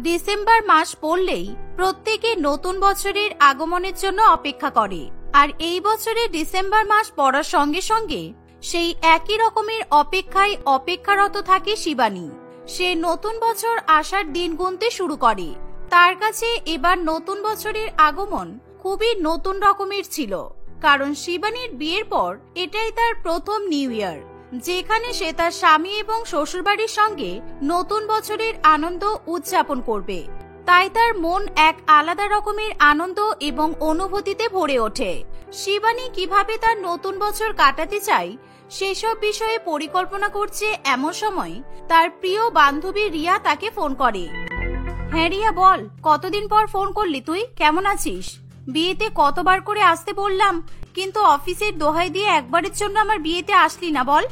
December মাস পড়লেই প্রত্যেকে নতুন বছরের আগমনের জন্য অপেক্ষা করে। আর এই বছরে ডিসেম্বর মাস পড়ার সঙ্গে সঙ্গে সেই একই রকমের অপেক্ষায় অপেক্ষারত থাকে শিবানী। সে নতুন বছর আসার দিন গুনতে শুরু করে। তার কাছে এবার নতুন বছরের আগমন খুবই নতুন রকমের ছিল, কারণ শিবানীর বিয়ের পর এটাই তার প্রথম নিউ ইয়ার, যেখানে সে তার স্বামী এবং শ্বশুরবাড়ির সঙ্গে নতুন বছরের আনন্দ উদযাপন করবে। তাই তার মন এক আলাদা রকমের আনন্দ এবং অনুভূতিতে ভরে ওঠে। শিবানী কিভাবে তার নতুন বছর কাটাতে চায় সেসব বিষয়ে পরিকল্পনা করছে এমন সময় তার প্রিয় বান্ধবী রিয়া তাকে ফোন করে। হ্যাঁ রিয়া, বল, কতদিন পর ফোন করলি তুই? কেমন আছিস? বিয়েতে কতবার করে আসতে বললাম, কিন্তু অফিসের দোহাই দিয়ে একবারের জন্য আমার বিয়েতে আসলি না, বল।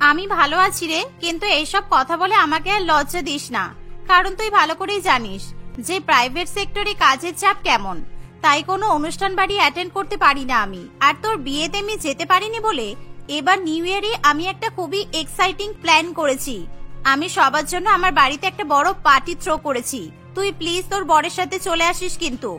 আমি ভালো আছি রে, কিন্তু এইসব কথা বলে আমাকে আর লজ্জা দিস না, কারণ তুই ভালো করেই জানিস যে প্রাইভেট সেক্টরে কাজের চাপ কেমন। তাই কোনো অনুষ্ঠান বাড়ি অ্যাটেন্ড করতে পারি না আমি। আর তোর বিয়েতে আমি যেতে পারিনি বলে এবার নিউ ইয়ারে আমি একটা খুবই এক্সাইটিং প্ল্যান করেছি। আমি সবার জন্য আমার বাড়িতে একটা বড় পার্টি থ্রো করেছি। তুই প্লিজ তোর বরের সাথে চলে আসিস কিন্তু।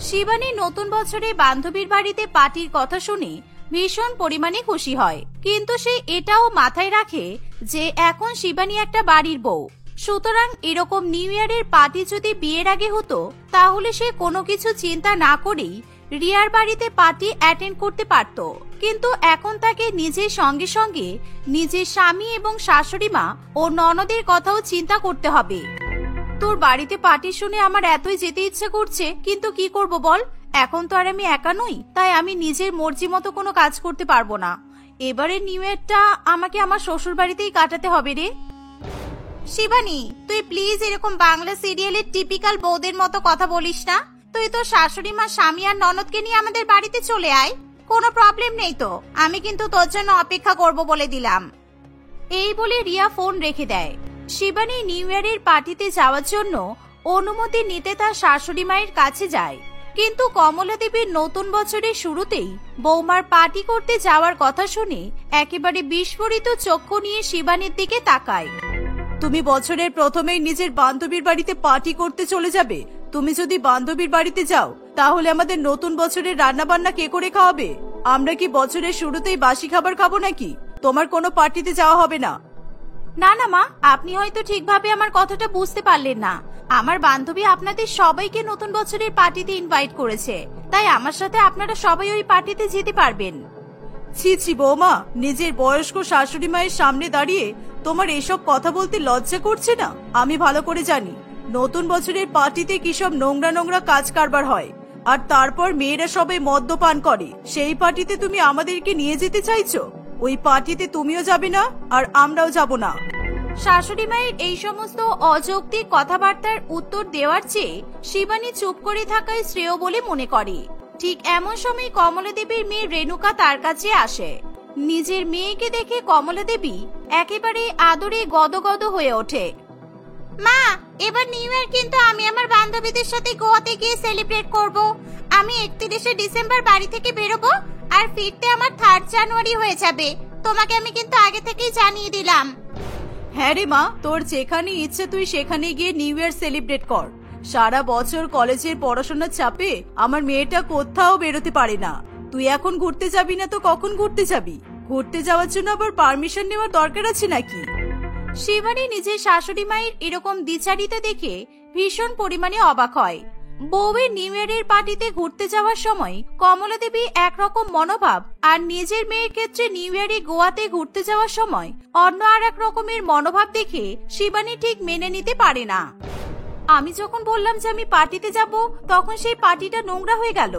শিবানী নতুন বছরে বান্ধবীর বাড়িতে পার্টির কথা শুনে ভীষণ পরিমাণে খুশি হয়, কিন্তু সে এটাও মাথায় রাখে যে এখন শিবানী একটা বাড়ির বউ, সুতরাং এরকম নিউ ইয়ারের পার্টি যদি বিয়ের আগে হতো তাহলে সে কোনো কিছু চিন্তা না করেই রিয়ার বাড়িতে পার্টি অ্যাটেন্ড করতে পারত। কিন্তু এখন তাকে নিজের সঙ্গে সঙ্গে নিজের স্বামী এবং শাশুড়ি মা ও ননদের কথাও চিন্তা করতে হবে। তোর বাড়িতে পার্টি শুনে আমার এতই যেতে ইচ্ছে করছে, কিন্তু কি করব বল, এখন তো আর আমি একা নই, তাই আমি নিজের মর্জি মতো কোনো কাজ করতে পারবো না। এবারে নিউ ইয়ারটা আমাকে আমার শ্বশুর বাড়িতেই কাটাতে হবে রে। শিবানী, তুই প্লিজ এরকম বাংলা সিরিয়ালের টিপিক্যাল বউদের মতো কথা বলিস না। তুই তো শাশুড়ি মা, স্বামী আর ননদকে নিয়ে আমাদের বাড়িতে চলে আয়, কোনো প্রবলেম নেই তো। আমি কিন্তু তোর জন্য অপেক্ষা করব বলে দিলাম। এই বলে রিয়া ফোন রেখে দেয়। শিবানী নিউ ইয়ারের পার্টিতে যাওয়ার জন্য অনুমতি নিতে তার শাশুড়ি মায়ের কাছে যায়, কিন্তু কমলা দেবীর নতুন বছরের শুরুতেই বৌমার পার্টি করতে যাওয়ার কথা শুনে একেবারে বিস্ফোরিত চক্ষু নিয়ে শিবানীর দিকে তাকায়। তুমি বছরের প্রথমেই নিজের বান্ধবীর বাড়িতে পার্টি করতে চলে যাবে? তুমি যদি বান্ধবীর বাড়িতে যাও তাহলে আমাদের নতুন বছরের রান্না বান্না কে করে খাওয়াবে? আমরা কি বছরের শুরুতেই বাসি খাবার খাবো নাকি? তোমার কোনো পার্টিতে যাওয়া হবে না। না না মা, আপনি হয়তো ঠিকভাবে আমার কথাটা বুঝতে পারলেন না। আমার বান্ধবী আপনাদের সবাইকে নতুন বছরের পার্টিতে ইনভাইট করেছে, তাই আমার সাথে আপনারা সবাই ওই পার্টিতে যেতে পারবেন। ছি ছি বৌমা, নিজের বয়স্ক শাশুড়ি মায়ের সামনে দাঁড়িয়ে তোমার এসব কথা বলতে লজ্জা করছে না? আমি ভালো করে জানি নতুন বছরের পার্টিতে কিসব নোংরা নোংরা কাজ কারবার হয়, আর তারপর মেয়েরা সবাই মদ্যপান করে। সেই পার্টিতে তুমি আমাদেরকে নিয়ে যেতে চাইছো? ওই পার্টিতে তুমিও যাবে না আর আমরাও যাব না। শাশুড়ি মায়ের এই সমস্ত অযৌক্তিক কথাবার্তার উত্তর দেওয়ার চেয়ে শিবানী চুপ করে থাকাই শ্রেয় বলে মনে করে। ঠিক এমন সময় কমলা দেবীর মেয়ে রেণুকা তার কাছে আসে। নিজের মেয়েকে দেখে কমলা দেবী একেবারে আদরে গদগদ হয়ে ওঠে। মা, এবার নিউ ইয়ার কিন্তু আমি আমার বান্ধবীদের সাথে গোয়াতে গিয়ে সেলিব্রেট করব। আমি 31শে ডিসেম্বর বাড়ি থেকে বেরোবো, আর ফিরতে আমার 3 জানুয়ারি হয়ে যাবে। তোমাকে আমি কিন্তু আগে থেকেই জানিয়ে দিলাম। হ্যাঁ রে মা, তোর যেখানে ইচ্ছে তুই সেখানে গিয়ে নিউ ইয়ার সেলিব্রেট কর। সারা বছর কলেজের পড়াশোনার চাপে আমার মেয়েটা কোথাও বেরোতে পারে না। তুই এখন ঘুরতে যাবি না তো কখন ঘুরতে যাবি? ঘুরতে যাওয়ার জন্য আবার পারমিশন নেওয়ার দরকার আছে নাকি? শিবানী নিজের শাশুড়ি মায়ের এরকম দ্বিচারিতা দেখে ভীষণ পরিমাণে অবাক হয়। বউয়ের নিউ ইয়ারের পার্টিতে ঘুরতে যাওয়ার সময় কমলা দেবী একরকম মনোভাব, আর নিজের মেয়ের ক্ষেত্রে নিউ ইয়ারে গোয়াতে ঘুরতে যাওয়ার সময় অন্য আর এক রকমের মনোভাব দেখে শিবানী ঠিক মেনে নিতে পারে না। আমি যখন বললাম যে আমি পার্টিতে যাব, তখন সেই পার্টিটা নোংরা হয়ে গেল।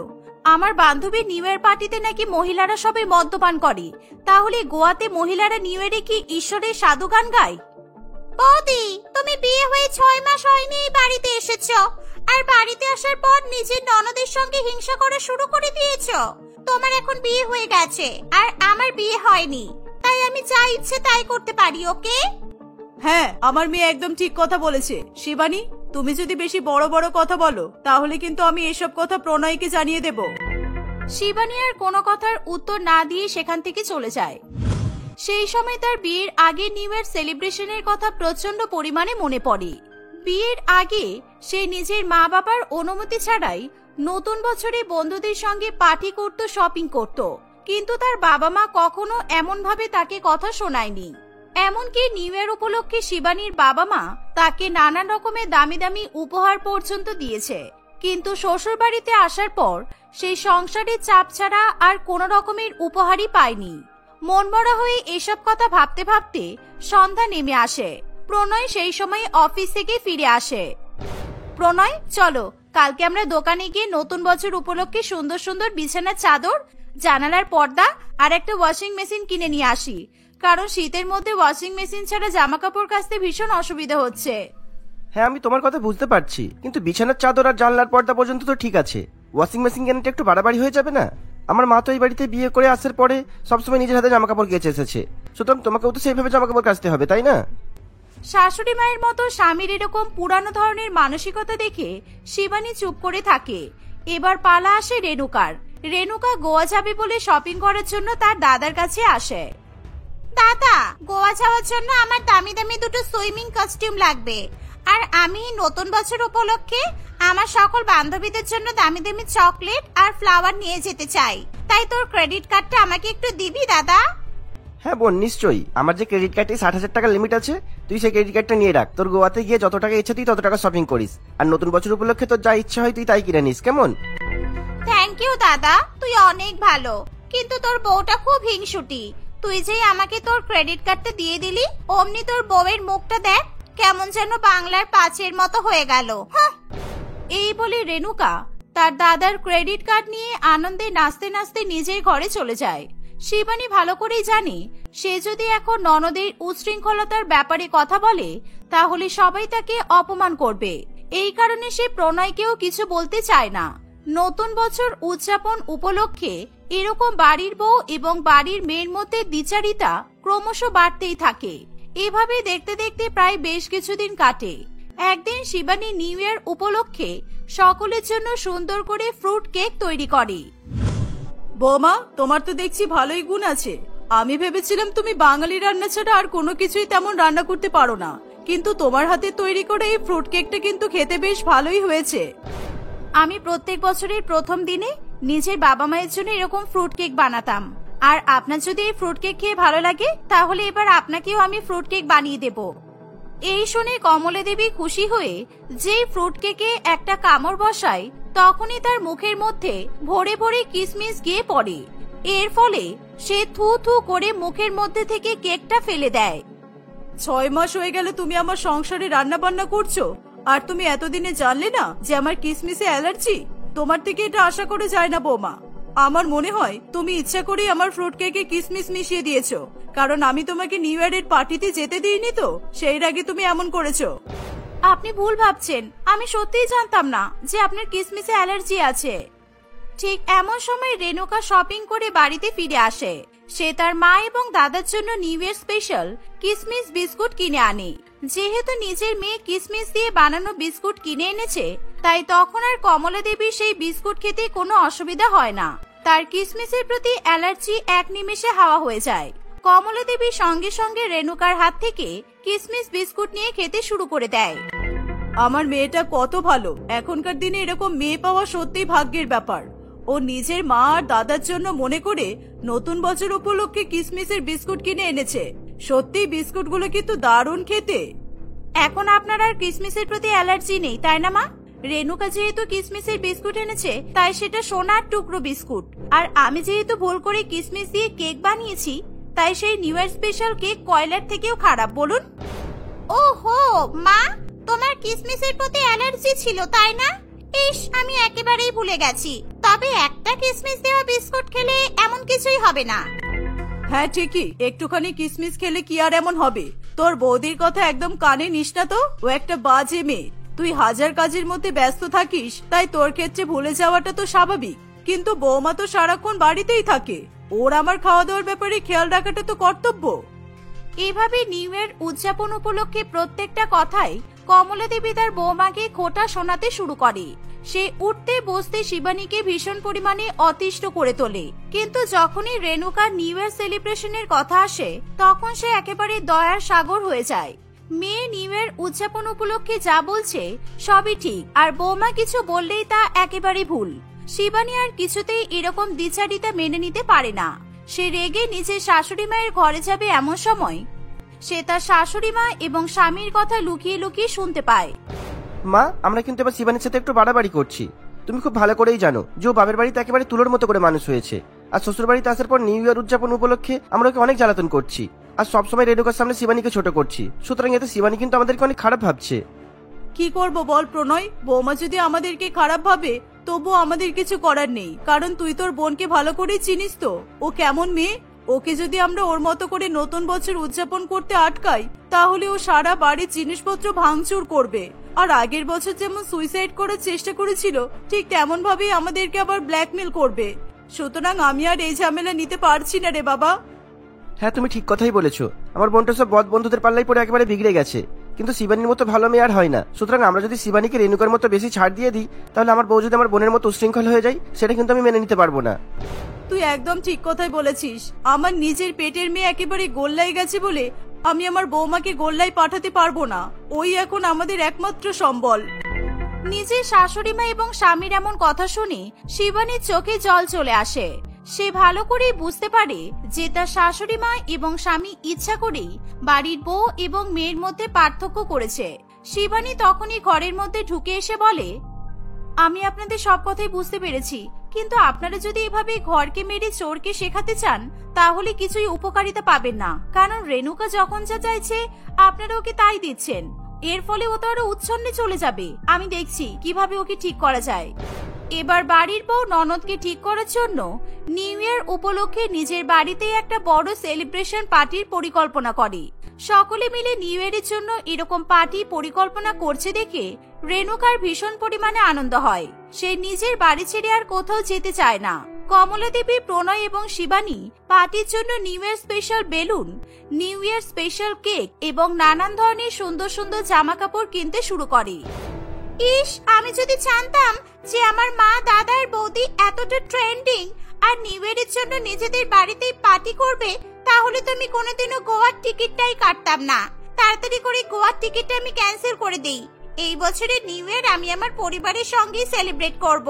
আমার বান্ধবীর নিউ ইয়ার পার্টিতে নাকি মহিলারা সবাই মদ্যপান করে, তাহলে গোয়াতে মহিলারা নিউ ইয়ারে কি ঈশ্বরের সাধু গান গায়? বৌদি, তুমি বিয়ে হয়ে 6 মাস হয়নি এই বাড়িতে এসেছো, আর বাড়িতে আসার পর নিজের ননদের সঙ্গে হিংসা করা শুরু করে দিয়েছো। তোমার এখন বিয়ে হয়ে গেছে আর আমার বিয়ে হয়নি, তাই আমি যা ইচ্ছে তাই করতে পারি, ওকে? হ্যাঁ, আমার মেয়ে একদম ঠিক কথা বলেছে। শিবানী, তুমি যদি বেশি বড় বড় কথা বলো তাহলে কিন্তু আমি এসব কথা প্রণয়কে জানিয়ে দেব। শিবানী আর কোনো কথার উত্তর না দিয়ে সেখান থেকে চলে যায়। সেই সময় তার বিয়ের আগে নিউ ইয়ার সেলিব্রেশনের কথা প্রচন্ড পরিমাণে মনে পড়ে। বিয়ের আগে সে নিজের মা বাবার অনুমতি ছাড়াই নতুন বছরে বন্ধুদের সঙ্গে পার্টি করত, শপিং করত, কিন্তু তার বাবা মা কখনো এমন ভাবে তাকে কথা শোনায়নি। এমনকি নিউ ইয়ার উপলক্ষে শিবানীর বাবা মা তাকে নানান রকমের দামি দামি উপহার পর্যন্ত দিয়েছে, কিন্তু শ্বশুর বাড়িতে আসার পর সেই সংসারের চাপ ছাড়া আর কোনো রকমের উপহারই পায়নি। মনমরা হয়ে এসব কথা ভাবতে ভাবতে সন্ধ্যা নেমে আসে। প্রণয় সেই সময় অফিস থেকে ফিরে আসে। প্রণয়, চলো কালকে আমরা দোকানে গিয়ে নতুন বছর উপলক্ষে সুন্দর সুন্দর বিছানার চাদর, জানালার পর্দা আর একটা ওয়াশিং মেশিন কিনে নিয়ে আসি, কারণ শীতের মধ্যে ওয়াশিং মেশিন ছাড়া জামা কাপড় কাচতে ভীষণ অসুবিধা হচ্ছে। হ্যাঁ, আমি তোমার কথা বুঝতে পারছি, কিন্তু বিছানার চাদর আর জানলার পর্দা পর্যন্ত তো ঠিক আছে। ওয়াশিং মেশিন কেনাটা একটু বাড়াবাড়ি হয়ে যাবে না? আমার মা তো এই বাড়িতে বিয়ে করে আসার পরে সবসময় নিজের হাতে জামা কাপড় কেচে এসেছে, সুতরাং তোমাকেও তো সেইভাবে জামা কাপড় কাচতে হবে, তাই না? শাশুড়ি মায়ের মতো স্বামীর এরকম পুরানো ধরনের মানসিকতা দেখে শিবানী চুপ করে থাকে। এবার পালা আসে রেণুকার। রেণুকা গোয়া যাবে বলে শপিং করার জন্য তার দাদার কাছে আসে। দাদা, গোয়া যাওয়ার জন্য আমার দামি দামি দুটো সুইমিং কস্টিউম লাগবে, আর আমি নতুন বছর উপলক্ষে আমার সকল বান্ধবীদের জন্য দামি দামি চকলেট আর ফ্লাওয়ার নিয়ে যেতে চাই। তাই তোর ক্রেডিট কার্ডটা আমাকে একটু দিবি দাদা? হ্যাঁ বোন, নিশ্চয়ই। আমার যে ক্রেডিট কার্ডে 60,000 টাকার লিমিট আছে, তুই সেই ক্রেডিট কার্ডটা নিয়ে রাখ। তোর গোয়াতে গিয়ে যত টাকা ইচ্ছে তুই তত টাকা শপিং করিস, আর নতুন বছর উপলক্ষে তোর যা ইচ্ছা হয় তুই তাই কিনে নিস, কেমন? থ্যাংক ইউ দাদা, তুই অনেক ভালো, কিন্তু তোর বউটা খুব হিংসুটি। তুই যে আমাকে তোর ক্রেডিট কার্ডটা দিয়ে দিলি, অমনি তোর বউয়ের মুখটা দেখ, কেমন যেন বাংলার 5-এর মতো হয়ে গেল। এই বলে রেণুকা তার দাদার ক্রেডিট কার্ড নিয়ে আনন্দে নাচতে নাচতে নিজের ঘরে চলে যায়। শিবানী ভালো করেই জানে, সে যদি এখন ননদের উচ্ছৃঙ্খলতার ব্যাপারে কথা বলে তাহলে সবাই তাকে অপমান করবে। এই কারণে সে প্রণয়কেও কিছু বলতে চায় না। নতুন বছর উদযাপন উপলক্ষে এরকম বাড়ির বউ এবং বাড়ির মেয়ের মধ্যে দ্বিচারিতা ক্রমশ বাড়তেই থাকে। এভাবে দেখতে দেখতে প্রায় বেশ কিছুদিন কাটে। একদিন শিবানী নিউ ইয়ার উপলক্ষে সকলের জন্য সুন্দর করে ফ্রুট কেক তৈরি করে। বৌমা, তোমার তো দেখছি ভালোই গুণ আছে। আমি ভেবেছিলাম তুমি বাঙালি রান্না ছাড়া আর কোনো কিছুই তেমন রান্না করতে পারো না, কিন্তু তোমার হাতে তৈরি করে এই ফ্রুট কেকটা কিন্তু খেতে বেশ ভালোই হয়েছে। আমি প্রত্যেক বছরের প্রথম দিনে নিজের বাবা মায়ের জন্য এরকম ফ্রুট কেক বানাতাম, আর আপনার যদি এই ফ্রুট কেক খেয়ে ভালো লাগে তাহলে এবার আপনাকেও আমি ফ্রুট কেক বানিয়ে দেব। এই শুনে কমলা দেবী খুশি হয়ে যেই ফ্রুট কেকে একটা কামড় বসায়, তখনই তার মুখের মধ্যে ভরে ভরে কিসমিস গিয়ে পড়ে। এর ফলে সে থু থু করে মুখের মধ্যে থেকে কেকটা ফেলে দেয়। 6 মাস হয়ে গেল তুমি আমার সংসারে রান্না বান্না করছো, আর তুমি এতদিনে জানলে না যে আমার কিসমিসে অ্যালার্জি? তোমার থেকে এটা আশা করে যায় না বৌমা। আমার মনে হয় তুমি ইচ্ছা করেই আমার ফ্রুট কেকে কিসমিস মিশিয়ে দিয়েছো, কারণ আমি তোমাকে নিউ ইয়ারের পার্টিতে যেতে দিইনি তো, সেই আগে তুমি এমন করেছো। আপনি ভুল ভাবছেন, আমি সত্যিই জানতাম না যে আপনার কিসমিসে অ্যালার্জি আছে। ঠিক এমন সময় রেণুকা শপিং করে বাড়িতে ফিরে আসে। সে তার মা এবং দাদার জন্য নিউ ইয়ার স্পেশাল কিসমিস বিস্কুট কিনে আনে। যেহেতু নিজের মেয়ে কিসমিস দিয়ে বানানো বিস্কুট কিনে এনেছে, তাই তখন আর কমলা দেবীর সেই বিস্কুট খেতে কোনো অসুবিধা হয় না। তার কিসমিসের প্রতি অ্যালার্জি এক নিমেষে হাওয়া হয়ে যায়। কমলা দেবী সঙ্গে সঙ্গে রেণুকার হাত থেকে কিসমিস বিস্কুট নিয়ে খেতে শুরু করে দেয়। আমার মেয়েটা কত ভালো, এখনকার দিনে এরকম মেয়ে পাওয়া সত্যিই ভাগ্যের ব্যাপার। ও নিজের মা আর দাদার জন্য মনে করে নতুন বছর উপলক্ষে কিসমিসের বিস্কুট কিনে এনেছে। সত্যি বিস্কুটগুলো কিন্তু দারুণ খেতে। এখন আপনার আর কিসমিসের প্রতি অ্যালার্জি নেই, তাই না মা? রেণুকা যেহেতু কিসমিসের বিস্কুট এনেছে, তাই সেটা সোনার টুকরো বিস্কুট, আর আমি যেহেতু ভুল করে কিসমিস দিয়ে কেক বানিয়েছি, তাই সেই নিউ ইয়ার স্পেশাল কেক কয়লার থেকেও খারাপ, বলুন? ওহো মা, তোমার কিসমিসের প্রতি অ্যালার্জি ছিল, তাই না? ইস, আমি একেবারেই ভুলে গেছি। তবে একটা কিসমিস দেওয়া বিস্কুট খেলে এমন কিছুই হবে না। হ্যাঁ ঠিকই, একটুখানি কিসমিস খেলে কি আর এমন হবে? তোর বৌদির কথা একদম কানে নিস না তো, ও একটা বাজে মেয়ে। তুই হাজার কাজের মধ্যে ব্যস্ত থাকিস, তাই তোর ক্ষেত্রে ভুলে যাওয়াটা তো স্বাভাবিক, কিন্তু বৌমা তো সারাক্ষণ বাড়িতেই থাকে, ওর আমার খাওয়া দাওয়ার ব্যাপারে খেয়াল রাখাটা তো কর্তব্য। এভাবে নিউ ইয়ার উদযাপন উপলক্ষে প্রত্যেকটা কথাই কমলা দেবী তার বৌমাকে খোটা শোনাতে শুরু করে। সে উঠতে বসতে শিবানীকে ভীষণ পরিমাণে অতিষ্ঠ করে তোলে, কিন্তু যখনই রেণুকার নিউ ইয়ার সেলিব্রেশনের কথা আসে তখন সে একেবারে দয়ার সাগর হয়ে যায়। মেয়ে নিউ ইয়ার উদযাপন উপলক্ষে যা বলছে সবই ঠিক, আর বৌমা কিছু বললেই তা একেবারে ভুল। শিবানী আর কিছুতেই এরকম দ্বিচারিতা মেনে নিতে পারে না। সে রেগে নিজের শাশুড়ি মায়ের ঘরে যাবে এমন সময় সে তার শাশুড়ি মা এবং স্বামীর কথা লুকিয়ে লুকিয়ে শুনতে পায়। মা, আমরা কিন্তু এবার শিবানীর সাথে একটু বাড়াবাড়ি করছি। তুমি খুব ভালো করেই জানো যে ও বাবার বাড়িতে একেবারে তুলোর মতো করে মানুষ হয়েছে, আর শ্বশুর বাড়িতে আসার পর নিউ ইয়ার উদযাপন উপলক্ষে আমরা ওকে অনেক জ্বালাতন করছি, আর সবসময় রেণুকার সামনে শিবানীকে ছোট করছি। সুতরাং এতে শিবানী কিন্তু আমাদেরকে অনেক খারাপ ভাবছে। কি করব বল প্রণয়, বৌমা যদি আমাদেরকে খারাপ ভাবে তবুও আমাদের কিছু করার নেই, কারণ তুই তোর বোনকে ভালো করেই চিনিস তো ও কেমন মেয়ে। ওকে যদি আমরা ওর মতো করে নতুন বছর উদযাপন করতে আটকাই তাহলে ও সারা বাড়ির জিনিসপত্র ভাঙচুর করবে, আর আগের বছর যেমন সুইসাইড করার চেষ্টা করেছিল ঠিক তেমন ভাবেই আমাদেরকে আবার ব্ল্যাকমেল করবে। সুতরাং আমি আর এই ঝামেলা নিতে পারছি না রে বাবা। হ্যাঁ, তুমি ঠিক কথাই বলেছো। আমার বোনটা সব বদ বন্ধুদের পাল্লাই পড়ে একেবারে বিগড়ে গেছে, কিন্তু শিবানীর মতো ভালো মেয়ে আর হয় না। সুতরাং আমরা যদি শিবানীকে রেণুকার মতো বেশি ছাড় দিয়ে দিই তাহলে আমার বউ যদি আমার বোনের মতো উশৃঙ্খল হয়ে যায় সেটা কিন্তু আমি মেনে নিতে পারবো না। তুই একদম ঠিক কথাই বলেছিস। আমার নিজের পেটের মেয়ে একেবারে গোল্লাই গেছে বলে আমি আমার বৌমাকে গোল্লাই পাঠাতে পারবো না। ওই এখন আমাদের একমাত্র সম্বল। নিজের শাশুড়ি মা এবং স্বামীর এমন কথা শুনে শিবানীর চোখে জল চলে আসে। সে ভালো করেই বুঝতে পারে যে তার শাশুড়ি মা এবং স্বামী ইচ্ছা করেই বাড়ির বউ এবং মেয়ের মধ্যে পার্থক্য করেছে। শিবানী তখনই ঘরের মধ্যে ঢুকে এসে বলে, আমি আপনাদের সব কথাই বুঝতে পেরেছি, কিন্তু আপনারা যদি এভাবে ঘরকে মেরে চোরকে শেখাতে চান তাহলে কিছুই উপকারিতা পাবেন না, কারণ রেণুকা যখন যা চাইছে আপনারা ওকে তাই দিচ্ছেন। এর ফলে ও তো আরো উচ্ছন্নে চলে যাবে। আমি দেখছি কিভাবে ওকে ঠিক করা যায়। এবার বাড়ির বউ ননদকে ঠিক করার জন্য নিউ ইয়ার উপলক্ষে নিজের বাড়িতে একটা বড় সেলিব্রেশন পার্টির পরিকল্পনা করে। সকলে মিলে নিউ ইয়ারের জন্য এরকম পার্টি পরিকল্পনা করছে দেখে রেণুকার ভীষণ পরিমাণে আনন্দ হয়। সে নিজের বাড়ি ছেড়ে আর কোথাও যেতে চায় না। কমলা দেবী, প্রণয় এবং শিবানী পার্টির জন্য new year special balloon, new year special cake এবং নানান ধরনের সুন্দর সুন্দর জামা কাপড় কিনতে শুরু করে। ইস, আমি যদি জানতাম যে আমার মা, দাদা আর বৌদি এতটা ট্রেন্ডিং আর নিউ ইয়ারের জন্য নিজেদের বাড়িতেই পার্টি করবে তাহলে তো আমি কোনোদিনও গোয়ার টিকিটটাই কাটতাম না। তাড়াতাড়ি করে গোয়ার টিকিটটা আমি ক্যান্সেল করে দেই। এই বছরের নিউ ইয়ার আমি আমার পরিবারের সঙ্গেই সেলিব্রেট করব।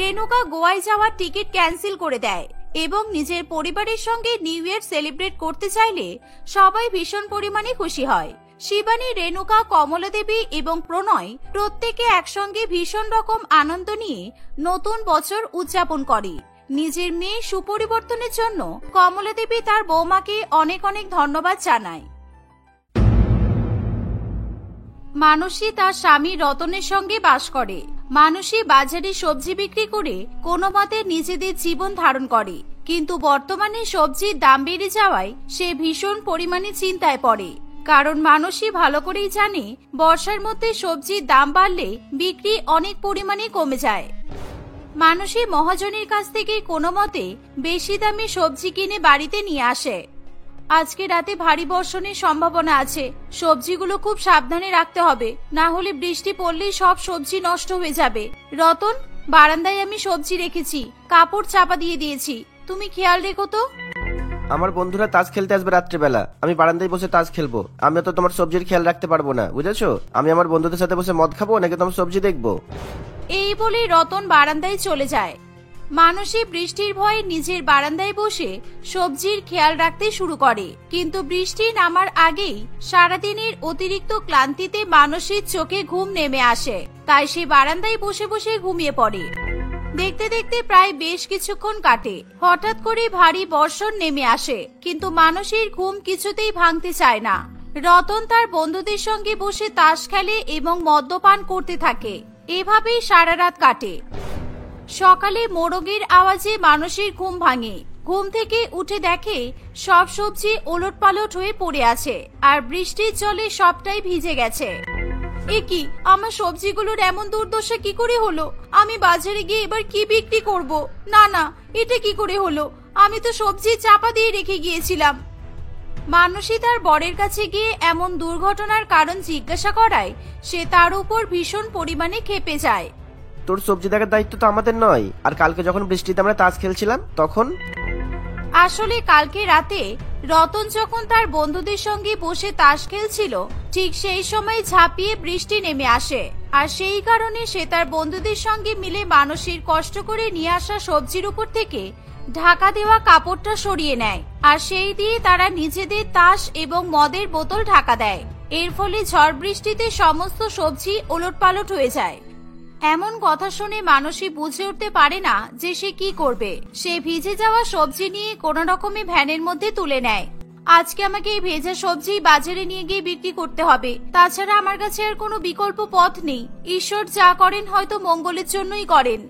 রেণুকা গোয়ায় যাওয়ার টিকিট ক্যান্সেল করে দেয় এবং নিজের পরিবারের সঙ্গে নিউ ইয়ার সেলিব্রেট করতে চাইলে সবাই ভীষণ পরিমাণে খুশি হয়। শিবানী, রেণুকা, কমলা দেবী এবং প্রণয় প্রত্যেকে একসঙ্গে ভীষণ রকম আনন্দ নিয়ে নতুন বছর উদযাপন করে। নিজের মেয়ে সুপরিবর্তনের জন্য কমলা দেবী তার বৌমাকে অনেক অনেক ধন্যবাদ জানায়। মানসী তার স্বামী রতনের সঙ্গে বাস করে। মানসী বাজারে সবজি বিক্রি করে কোনো মতে নিজেদের জীবন ধারণ করে, কিন্তু বর্তমানে সবজির দাম বেড়ে যাওয়ায় সে ভীষণ পরিমাণে চিন্তায় পড়ে। কারণ মানসী ভালো করেই জানে বর্ষার মধ্যে সবজির দাম বাড়লে বিক্রি অনেক পরিমাণে কমে যায়। মানসী মহাজনের কাছ থেকে কোনো মতে বেশি দামে সবজি কিনে বাড়িতে নিয়ে আসে। আজকে রাতে ভারী বর্ষণের সম্ভাবনা আছে, সবজিগুলো খুব সাবধানে রাখতে হবে, না হলে বৃষ্টি পড়লেই সব সবজি নষ্ট হয়ে যাবে। রতন, বারান্দায় আমি সবজি রেখেছি, কাপড় চাপা দিয়ে দিয়েছি, তুমি খেয়াল রেখো তো। আমার বন্ধুরা তাস খেলতে আসবে রাত্রেবেলা, আমি বারান্দায় বসে তাস খেলবো। আমি তো তোমার সবজির খেয়াল রাখতে পারবো না, বুঝেছো? আমি আমার বন্ধুদের সাথে বসে মদ খাবো নাকি তোমার সবজি দেখবো? এই বলে রতন বারান্দায় চলে যায়। মানসী বৃষ্টির ভয়ে নিজের বারান্দায় বসে সবজির খেয়াল রাখতে শুরু করে, কিন্তু বৃষ্টি নামার আগেই সারাদিনের অতিরিক্ত ক্লান্তিতে মানসীর চোখে ঘুম নেমে আসে। তাই সে বারান্দায় বসে বসে ঘুমিয়ে পড়ে। দেখতে দেখতে প্রায় বেশ কিছুক্ষণ কাটে। হঠাৎ করে ভারী বর্ষণ নেমে আসে, কিন্তু মানসীর ঘুম কিছুতেই ভাঙতে চায় না। রতন তার বন্ধুদের সঙ্গে বসে তাস খেলে এবং মদ্যপান করতে থাকে। এভাবেই সারা রাত কাটে। সকালে মোরগের আওয়াজে মানসীর ঘুম ভাঙে। ঘুম থেকে উঠে দেখে সব সবজি ওলটপালট হয়ে পড়ে আছে, আর বৃষ্টির জলে সবটাই ভিজে গেছে। একি, আমার সবজিগুলোর এমন দুর্দশা কি করে হলো? আমি বাজারে গিয়ে এবার কি বিক্রি করব? না না, এটা কি করে হলো? আমি তো সবজি চাপা দিয়ে রেখে গিয়েছিলাম। মানসী তার বরের কাছে গিয়ে এমন দুর্ঘটনার কারণ জিজ্ঞাসা করায় সে তার উপর ভীষণ পরিমাণে ক্ষেপে যায়। তোর সবজি দেখার দায়িত্ব তো আমাদের নয়। আর কালকে যখন বৃষ্টিতে আমরা তাস খেলছিলাম তখন আসলে কালকে রাতে রতন যখন তার বন্ধুদের সঙ্গে বসে তাস খেলছিল, ঠিক সেই সময় ঝাঁপিয়ে বৃষ্টি নেমে আসে। আর সেই কারণে সে তার বন্ধুদের সঙ্গে মিলে মানসীর কষ্ট করে নিয়ে আসা সবজির উপর থেকে ঢাকা দেওয়া কাপড়টা সরিয়ে নেয়, আর সেই দিয়ে তারা নিজেদের তাস এবং মদের বোতল ঢাকা দেয়। এর ফলে ঝড় বৃষ্টিতে সমস্ত সবজি ওলটপালট হয়ে যায়। এমন কথা শুনে মানসী বুঝে উঠতে পারে না যে সে কি করবে। সে ভিজে যাওয়া সবজি নিয়ে কোন রকমে ভ্যানের মধ্যে তুলে নেয়। আজকে আমাকে এই ভেজা সবজি বাজারে নিয়ে গিয়ে বিক্রি করতে হবে, তাছাড়া আমার কাছে আর কোনো বিকল্প পথ নেই। ঈশ্বর যা করেন হয়তো মঙ্গলের জন্যই করেন।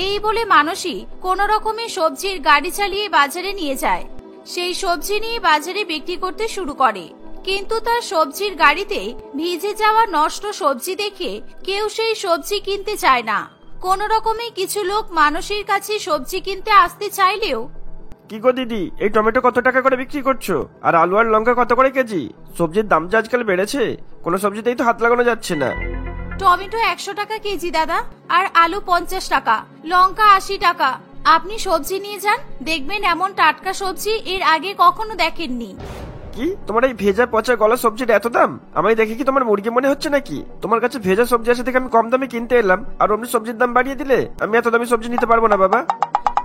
এই বলে মানসী কোন রকমে সবজির গাড়ি চালিয়ে বাজারে নিয়ে যায়। সেই সবজি নিয়ে বাজারে বিক্রি করতে শুরু করে, কিন্তু তার সবজির গাড়িতে ভিজে যাওয়া নষ্ট সবজি দেখে কেউ সেই সবজি কিনতে চায় না। কোন রকমে কিছু লোক মানসীর কাছে সবজি কিনতে আসতে চাইলেও, কি গো দিদি, এই টমেটো কত টাকা করে বিক্রি করছো? আর আলু আর লঙ্কা কত করে কেজি? সবজির দাম যে আজকাল বেড়েছে, কোনো সবজিতেই তো হাত লাগানো যাচ্ছে না। টমেটো 100 টাকা কেজি দাদা, আর আলু 50 টাকা, লঙ্কা 80 টাকা। আপনি সবজি নিয়ে যান, দেখবেন এমন টাটকা সবজি এর আগে কখনো দেখেননি। কি, তোমার এই ভেজা পচা গলা সবজির এত দাম? আমায় দেখে কি তোমার মুরগি মনে হচ্ছে নাকি? তোমার কাছে ভেজা সবজি আছে দেখে আমি কম দামে কিনতে এলাম, আর অমনি সবজির দাম বাড়িয়ে দিলে? আমি এত দামি সবজি নিতে পারবো না বাবা।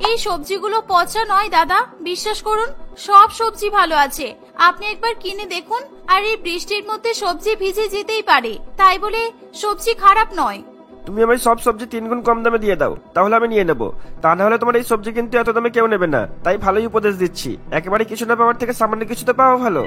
এই সবজিগুলো পচা নয় দাদা, বিশ্বাস করুন, সব সবজি ভালো আছে। আপনি একবার কিনে দেখুন। আর এই বৃষ্টির মধ্যে সবজি ভিজে যেতেই পারে, তাই বলে সবজি খারাপ নয়। তুমি আমায় সব সবজি 3 গুণ কম দামে দিয়ে দাও, তাহলে আমি নিয়ে নেবো। তা না হলে তোমার এই সবজি কিন্তু এত দামে কেউ নেবে না। তাই ভালোই উপদেশ দিচ্ছি, একেবারে কিছু না পাওয়ার থেকে সামান্য কিছুতে পাওয়া ভালো।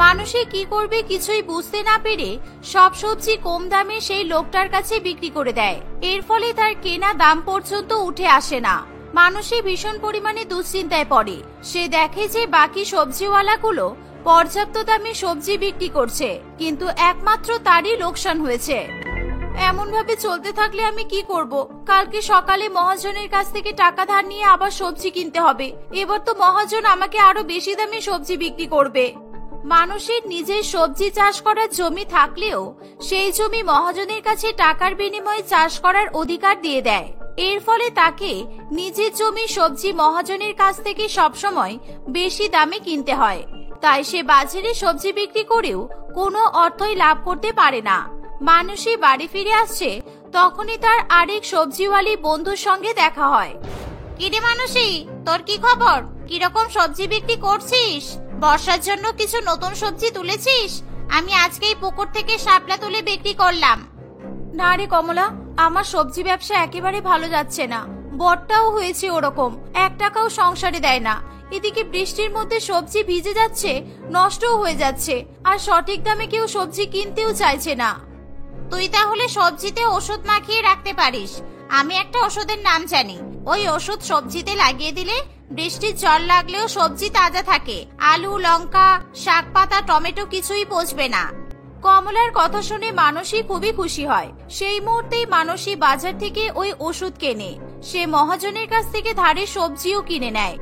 মানুষে কি করবে কিছুই বুঝতে না পেরে সব সবজি কম দামে সেই লোকটার কাছে বিক্রি করে দেয়। এর ফলে তার কেনা দাম পর্যন্ত উঠে আসে না। মানুষে ভীষণ পরিমাণে দুশ্চিন্তায় পড়ে। সে দেখে যে বাকি সবজিওয়ালাগুলো পর্যাপ্ত দামে সবজি বিক্রি করছে, কিন্তু একমাত্র তারই লোকসান হয়েছে। এমন ভাবে চলতে থাকলে আমি কি করব? কালকে সকালে মহাজনের কাছ থেকে টাকা ধার নিয়ে আবার সবজি কিনতে হবে। এবার তো মহাজন আমাকে আরো বেশি দামে সবজি বিক্রি করবে। মানুষের নিজের সবজি চাষ করার জমি থাকলেও সেই জমি মহাজনের কাছে টাকার বিনিময়ে চাষ করার অধিকার দিয়ে দেয়। এর ফলে তাকে নিজের জমি সবজি মহাজনের কাছ থেকে সবসময় বেশি দামে কিনতে হয়। তাই সে বাজারে সবজি বিক্রি করেও কোনো অর্থই লাভ করতে পারে না। মানুষই বাড়ি ফিরে আসছে, তখনই তার আরেক সবজিওয়ালি বন্ধুর সঙ্গে দেখা হয়। কিরে মানুষী, তোর কি খবর? কিরকম সবজি বিক্রি করছিস? বর্ষার জন্য কিছু নতুন সবজি তুলেছিস? আমি আজকেই পুকুর থেকে শাপলা তুলে বিক্রি করলাম। না রে কমলা, আমার সবজি ব্যবসা একেবারে ভালো যাচ্ছে না। বটটাও হয়েছে ওরকম, 1 টাকাও সংসারে দেয় না। এদিকে বৃষ্টির মধ্যে সবজি ভিজে যাচ্ছে, নষ্টও হয়ে যাচ্ছে, আর সঠিক দামে কেউ সবজি কিনতেও চাইছে না। তুই তাহলে সবজিতে ওষুধ মাখিয়ে রাখতে পারিস। আমি একটা ওষুধের নাম জানি। ওই ওষুধ সবজিতে লাগিয়ে দিলে বৃষ্টির জল লাগলেও সবজি তাজা থাকে। আলু, লঙ্কা, শাক পাতা, টমেটো কিছুই পচবে না। কমলার কথা শুনে মানসী খুবই খুশি হয়। সেই মুহূর্তেই মানসী বাজার থেকে ওই ওষুধ কেনে। সে মহাজনের কাছ থেকে ধারে সবজিও কিনে নেয়।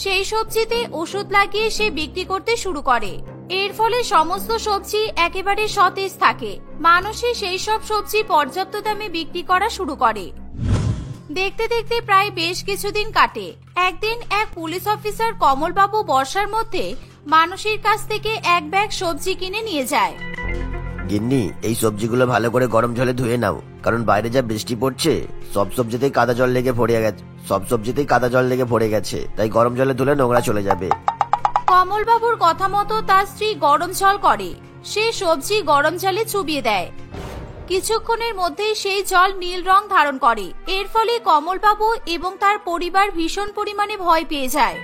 সেই সবজিতে ওষুধ লাগিয়ে সে বিক্রি করতে শুরু করে। এর ফলে সমস্ত সবজি একেবারে সতেজ থাকে। মানুষই সেই সব সবজি পর্যাপ্ত দামে বিক্রি করা শুরু করে। দেখতে দেখতে প্রায় বেশ কিছুদিন কাটে। একদিন এক পুলিশ অফিসার কমলবাবু বর্ষার মধ্যে মানুষের কাছ থেকে এক ব্যাগ সবজি কিনে নিয়ে যায়। গিন্নি, এই সবজিগুলো ভালো করে গরম জলে ধুয়ে নাও, কারণ বাইরে যা বৃষ্টি পড়ছে সব সবজিতেই কাদা জল লেগে পড়ে গেছে। তাই গরম জলে ধুলে নোংরা চলে যাবে। কমলবাবুর কথা মতো তার স্ত্রী গরম জল করে। সে সবজি গরম জলে চুবিয়ে দেয়। কিছুক্ষণের মধ্যেই সেই জল নীল রং ধারণ করে। এর ফলে কমলবাবু এবং তার পরিবার ভীষণ পরিমাণে ভয় পেয়ে যায়।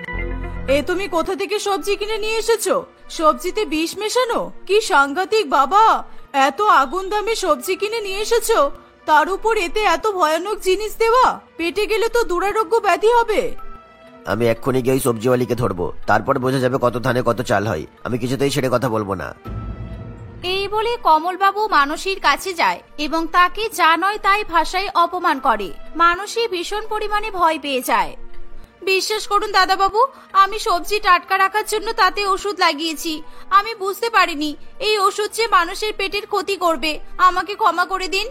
এ তুমি কোথা থেকে সবজি কিনে নিয়ে এসেছো? সবজিতে বিষ মেশানো? কি সাংঘাতিক বাবা! এত আগুন দামে সবজি কিনে নিয়ে এসেছো, তার উপর এতে এত ভয়ানক জিনিস দেওয়া। পেটে গেলে তো দুরারোগ্য ব্যাধি হবে। আমি এক্ষুনি গিয়ে ওই সবজিওয়ালিকে ধরবো, তারপর বোঝা যাবে কত ধানে কত চাল হয়। আমি কিছুতেই ছেড়ে কথা বলবো না। এই বলে কমলবাবু মানসীর কাছে যায় এবং তাকে যা নয় তাই ভাষায় অপমান করে। মানসী ভীষণ পরিমাণে ভয় পেয়ে যায়। বিশ্বাস করুন দাদাবাবু, আমি সবজি টাটকা রাখার জন্য তাতে ওষুধ লাগিয়েছি। আমি বুঝতে পারিনি এই ওষুধ যে মানুষের পেটের ক্ষতি করবে। আমাকে ক্ষমা করে দিন।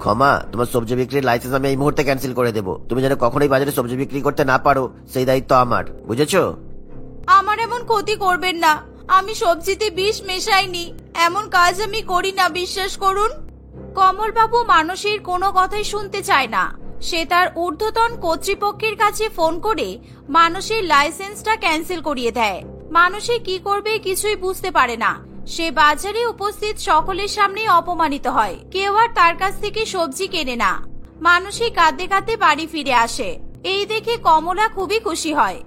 ক্ষমা, তোমার সবজি বিক্রির লাইসেন্স আমি এই মুহূর্তে ক্যান্সেল করে দেবো। তুমি যেন কখনোই বাজারে সবজি বিক্রি করতে না পারো সেই দায়িত্ব আমার, বুঝেছো? আমার এমন ক্ষতি করবেন না, আমি সবজিতে বিষ মেশাইনি, এমন কাজ আমি করি না, বিশ্বাস করুন। কমলবাবু মানসীর কোনো কথাই শুনতে চায় না। সে তার ঊর্ধ্বতন কর্তৃপক্ষের কাছে ফোন করে মানসীর লাইসেন্সটা ক্যান্সেল করিয়ে দেয়। মানসী কি করবে কিছুই বুঝতে পারে না। সে বাজারে উপস্থিত সকলের সামনে অপমানিত হয়। কেউ আর তার কাছ থেকে সবজি কেনে না। মানসী কাঁদতে কাঁদতে বাড়ি ফিরে আসে। এই দেখে কমলা খুবই খুশি হয়।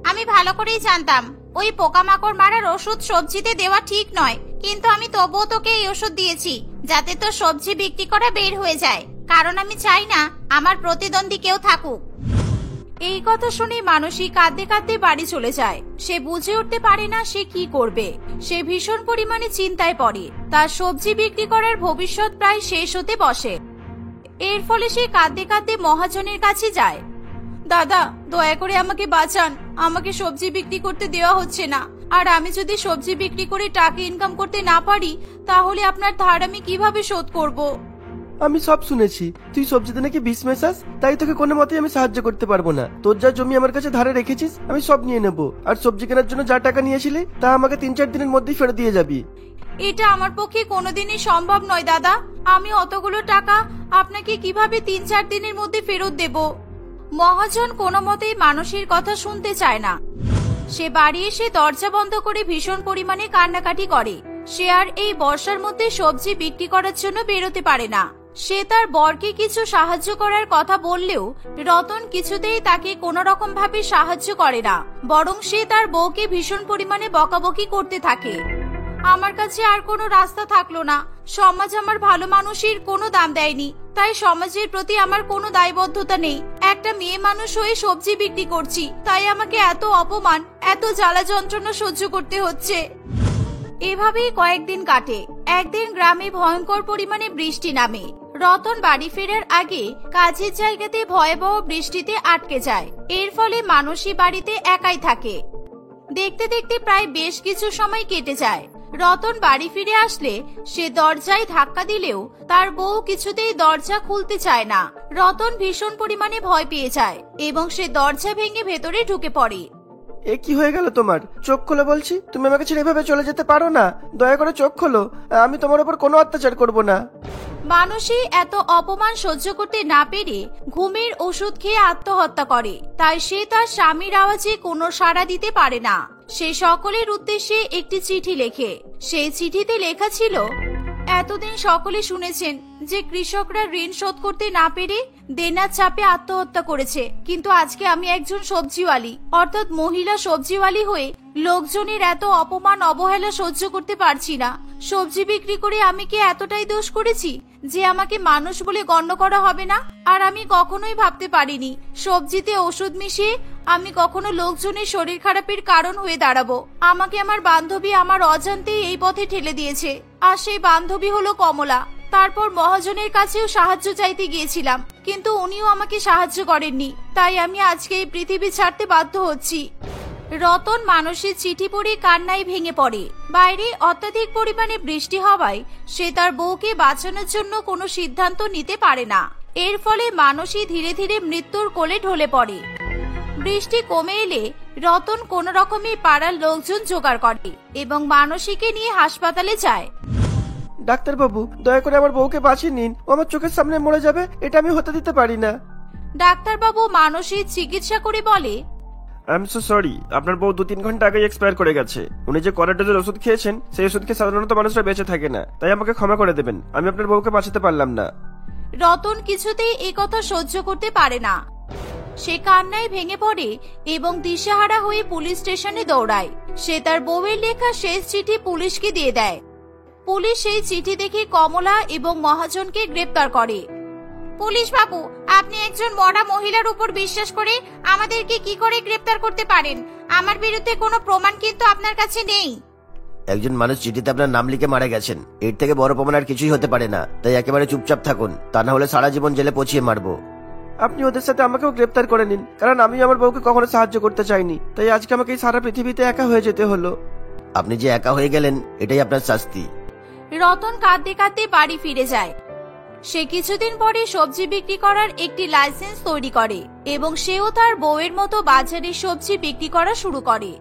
আমি ভালো করেই জানতাম ওই পোকামাকড় মারার ওষুধ সবজিতে দেওয়া ঠিক নয়, কিন্তু আমি তবুও তোকে এই ওষুধ দিয়েছি যাতে তোর সবজি বিক্রি করা বের হয়ে যায়, কারণ আমি চাই না আমার প্রতিদ্বন্দ্বী কেউ থাকুক। এই কথা শুনে মানসী কাঁদতে কাঁদতে বাড়ি চলে যায়। সে বুঝে উঠতে পারে না সে কি করবে। সে ভীষণ পরিমাণে চিন্তায় পড়ে। তার সবজি বিক্রি করার ভবিষ্যৎ প্রায় শেষ হতে বসে। এর ফলে সে কাঁদতে কাঁদতে মহাজনের কাছে যায়। দাদা, দয়া করে আমাকে বাঁচান, আমাকে সবজি বিক্রি করতে দেওয়া হচ্ছে না, আর আমি যদি সবজি বিক্রি করে টাকা ইনকাম করতে না পারি তাহলে আপনার ধার আমি কিভাবে শোধ করব? আমি সব শুনেছি, তুই সবজিতে নাকি বিষ মেশাস, তাই তোকে কোনো মতেই আমি সাহায্য করতে পারবো না। তোর যা জমি আমার কাছে ধারে রেখেছিস আমি সব নিয়ে নেবো, আর সবজি কেনার জন্য যা টাকা নিয়েছিলি তা আমাকে 3-4 দিনের মধ্যেই ফেরত দিয়ে যাবি। এটা আমার পক্ষে কোনোদিনই সম্ভব নয় দাদা। আমি অতগুলো টাকা আপনাকে কিভাবে 3-4 দিনের মধ্যে ফেরত দেব? মহাজন কোনো মতেই মানসীর কথা শুনতে চায় না। সে বাড়ি এসে দরজা বন্ধ করে ভীষণ পরিমাণে কান্নাকাটি করে। সে আর এই বর্ষার মধ্যে সবজি বিক্রি করার জন্য বেরোতে পারে না। সে তার বরকে কিছু সাহায্য করার কথা বললেও রতন কিছুতেই তাকে কোনো রকম ভাবে সাহায্য করে না, বরং সে তার বউকে ভীষণ পরিমাণে বকাবকি করতে থাকে। আমার কাছে আর কোনো রাস্তা থাকলো না। সমাজ আমার ভালো মানুষের কোনো দাম দেয়নি, তাই সমাজের প্রতি আমার কোনো দায়বদ্ধতা নেই। একটা মেয়ে মানুষ হয়ে সবজি বিক্রি করছি, তাই আমাকে এত অপমান, এত জ্বালা যন্ত্রণা সহ্য করতে হচ্ছে। এভাবেই কয়েকদিন কাটে। একদিন গ্রামে ভয়ঙ্কর পরিমাণে বৃষ্টি নামে। রতন বাড়ি ফেরার আগে কাজের জায়গাতে ভয়াবহ বৃষ্টিতে আটকে যায়। এর ফলে মানসী বাড়িতে একাই থাকে। দেখতে দেখতে প্রায় বেশ কিছু সময় কেটে যায়। রতন বাড়ি ফিরে আসলে সে দরজায় ধাক্কা দিলেও তার বউ কিছুতেই দরজা খুলতে চায় না। রতন ভীষণ পরিমাণে ভয় পেয়ে যায় এবং সে দরজা ভেঙে ভেতরে ঢুকে পড়ে। এ কি হয়ে গেল তোমার? চোখ খোলো বলছি, তুমি আমাকে ছেড়ে এভাবে চলে যেতে পারো না। দয়া করে চোখ খোলো, আমি তোমার উপর কোনো অত্যাচার করব না। মানসী এত অপমান সহ্য করতে না পেরে ঘুমের ওষুধ খেয়ে আত্মহত্যা করে। তাই সে তার স্বামীর আওয়াজে কোনো সাড়া দিতে পারে না। সে সকলের উদ্দেশ্যে একটি চিঠি লেখে। সেই চিঠিতে লেখা ছিল, এতদিন সকলে শুনেছেন যে কৃষকরা ঋণ শোধ করতে না পেরে দেনার চাপে আত্মহত্যা করেছে, কিন্তু আজকে আমি একজন সবজিওয়ালি অর্থাৎ মহিলা সবজিওয়ালি হয়ে লোকজনের এত অপমান অবহেলা সহ্য করতে পারছি না। সবজি বিক্রি করে আমি কি এতটাই দোষ করেছি যে আমাকে মানুষ বলে গণ্য করা হবে না? আর আমি কখনোই ভাবতে পারিনি সবজিতে ওষুধ মিশিয়ে আমি কখনো লোকজনের শরীর খারাপের কারণ হয়ে দাঁড়াবো। আমাকে আমার বান্ধবী আমার অজান্তেই এই পথে ঠেলে দিয়েছে, আর সেই বান্ধবী হলো কমলা। তারপর মহাজনের কাছেও সাহায্য চাইতে গিয়েছিলাম, কিন্তু উনিও আমাকে সাহায্য করেননি, তাই আমি আজকে এই পৃথিবী ছাড়তে বাধ্য হচ্ছি। রতন মানসীর চিঠি পড়ে কান্নায় ভেঙে পড়ে। বাইরে অত্যাধিক পরিমাণে বৃষ্টি হওয়ায় সে তার বউকে বাঁচানোর জন্য কোনো সিদ্ধান্ত নিতে পারে না। এর ফলে মানসী ধীরে ধীরে মৃত্যুর কোলে ঢলে পড়ে। বৃষ্টি কমে এলে রতন কোন রকমে পাড়ার লোকজন জোগাড় করে এবং মানসীকে নিয়ে হাসপাতালে যায়। ডাক্তারবাবু, দয়া করে আমার বউকে বাঁচিয়ে নিন, ও আমার চোখের সামনে মরে যাবে, এটা আমি হতে দিতে পারি না। ডাক্তারবাবু মানসীর চিকিৎসা করে বলে, আই এম সো সরি, আপনার বউ 2-3 ঘন্টা আগে এক্সপায়ার করে গেছে। উনি যে কলের ডোজের ওষুধ খেয়েছেন সেই ওষুধ খেয়ে সাধারণত মানুষরা বেঁচে থাকে না, তাই আমাকে ক্ষমা করে দেবেন, আমি আপনার বউকে বাঁচাতে পারলাম না। রতন কিছুতেই এই কথা সহ্য করতে পারে না। সে কান্নায় ভেঙে পড়ে এবং দিশেহারা হয়ে পুলিশ স্টেশনে দৌড়ায়। সে তার বউয়ের লেখা শেষ চিঠি পুলিশকে দিয়ে দেয়। পুলিশ সেই চিঠি দেখে কমলা এবং মহাজনকে গ্রেপ্তার করে। পুলিশ বাবু, আপনি একজন মরা মহিলার উপর বিশ্বাস করে আমাদেরকে কি করে গ্রেপ্তার করতে পারেন? আমার বিরুদ্ধে কোনো প্রমাণ কিন্তু আপনার কাছে নেই। একজন মানুষ চিঠিতে আপনার নাম লিখে মারা গেছেন, এর থেকে বড় প্রমাণ আর কিছুই হতে পারে না, তাই একেবারে চুপচাপ থাকুন, তা না হলে সারা জীবন জেলে পচিয়ে মারবো। আপনি ওদের সাথে আমাকেও গ্রেপ্তার করে নিন, কারণ আমি আমার বউকে কখনো সাহায্য করতে চাইনি, তাই আজকে আমাকে এই সারা পৃথিবীতে একা হয়ে যেতে হলো। আপনি যে একা হয়ে গেলেন এটাই আপনার শাস্তি। রতন কাঁদতে কাঁদতে বাড়ি ফিরে যায়। সে কিছুদিন পরে সবজি বিক্রি করার একটি লাইসেন্স তৈরি করে এবং সেও তার বউয়ের মতো বাজারে সবজি বিক্রি করা শুরু করে।